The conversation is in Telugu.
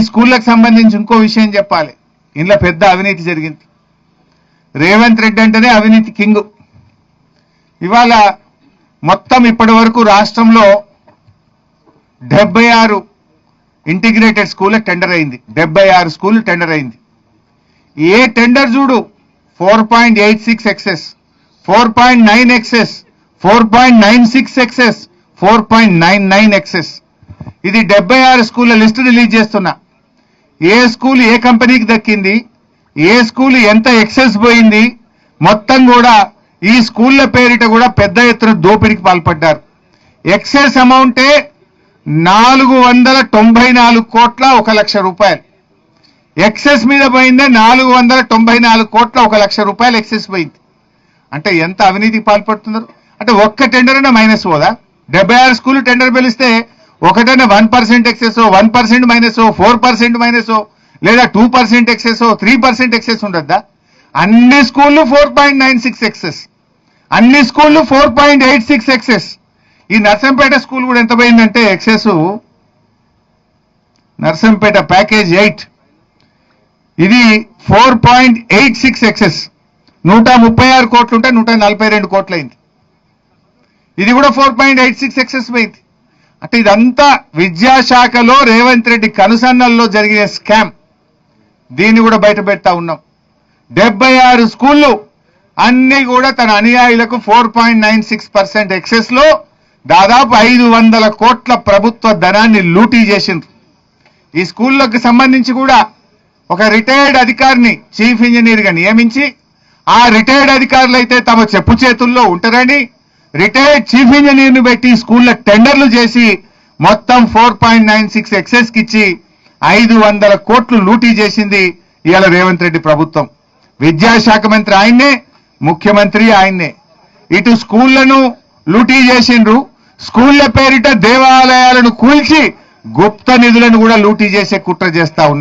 స్కూళ్ళకు సంబంధించి ఇంకో విషయం చెప్పాలి. ఇంట్లో పెద్ద అవినీతి జరిగింది. రేవంత్ రెడ్డి అంటేనే అవినీతి కింగ్. ఇవాళ మొత్తం ఇప్పటి వరకు రాష్ట్రంలో 76 ఇంటిగ్రేటెడ్ స్కూల్ టెండర్ అయింది. 76 స్కూల్ టెండర్ అయింది. ఏ టెండర్ చూడు 4.86 ఎక్సెస్, 4.9 ఎక్సెస్, 4.96 ఎక్సెస్, 4.99 ఎక్సెస్. ఇది 76 స్కూళ్ళ లిస్టు రిలీజ్ చేస్తున్నా. ఏ స్కూల్ ఏ కంపెనీకి దక్కింది, ఏ స్కూల్ ఎంత ఎక్సెస్ పోయింది, మొత్తం కూడా ఈ స్కూళ్ళ పేరిట కూడా పెద్ద ఎత్తున దోపిడీకి పాల్పడ్డారు. ఎక్సెస్ అమౌంటే 494 కోట్ల 1 లక్ష రూపాయలు. ఎక్సెస్ మీద పోయిందే 494 కోట్ల 1 లక్ష రూపాయలు ఎక్సెస్ పోయింది. అంటే ఎంత అవినీతికి పాల్పడుతున్నారు. అంటే ఒక్క టెండర్ అయినా మైనస్ పోదా? 76 స్కూల్ టెండర్ పిలిస్తే ఒకటైనా 1% ఎక్సెస్, 1% మైనస్, 4% మైనస్, లేదా 2% ఎక్సెస్, 3% ఎక్సెస్ ఉండద్దా? అన్ని స్కూళ్ళు 4.96 ఎక్సెస్, అన్ని స్కూళ్ళు 4.86 ఎక్సెస్. ఈ నర్సంపేట స్కూల్ కూడా ఎంత పోయిందంటే ఎక్సెస్, నర్సంపేట ప్యాకేజ్ 8 ఇది 4.86 ఎక్సెస్. 136 కోట్లు ఉంటే 142 కోట్లు అయింది. ఇది కూడా 4.86 ఎక్సెస్ పోయింది. అంటే ఇదంతా విద్యాశాఖలో రేవంత్ రెడ్డి కనుసన్నల్లో జరిగిన స్కామ్. దీన్ని కూడా బయట పెడతా ఉన్నాం. 76 స్కూళ్ళు అన్ని కూడా తన అనుయాయులకు 4.96% ఎక్సెస్ లో దాదాపు 500 కోట్ల ప్రభుత్వ ధనాన్ని లూటీ చేసిండ్రు. ఈ స్కూళ్ళకు సంబంధించి కూడా ఒక రిటైర్డ్ అధికారిని చీఫ్ ఇంజనీర్ గా నియమించి, ఆ రిటైర్డ్ అధికారులు అయితే తమ చెప్పు చేతుల్లో ఉంటారని రిటైర్డ్ చీఫ్ ఇంజనీర్ ను పెట్టి స్కూళ్ళ టెండర్లు చేసి మొత్తం 4.96 ఎక్సెస్ కి ఇచ్చి 500 కోట్లు లూటీ చేసింది ఇవాళ రేవంత్ రెడ్డి ప్రభుత్వం. విద్యాశాఖ మంత్రి ఆయన్నే, ముఖ్యమంత్రి ఆయన్నే. ఇటు స్కూళ్లను లూటీ చేసిండ్రు, స్కూళ్ల పేరిట దేవాలయాలను కూల్చి గుప్త నిధులను కూడా లూటీ చేసే కుట్ర చేస్తా ఉన్నారు.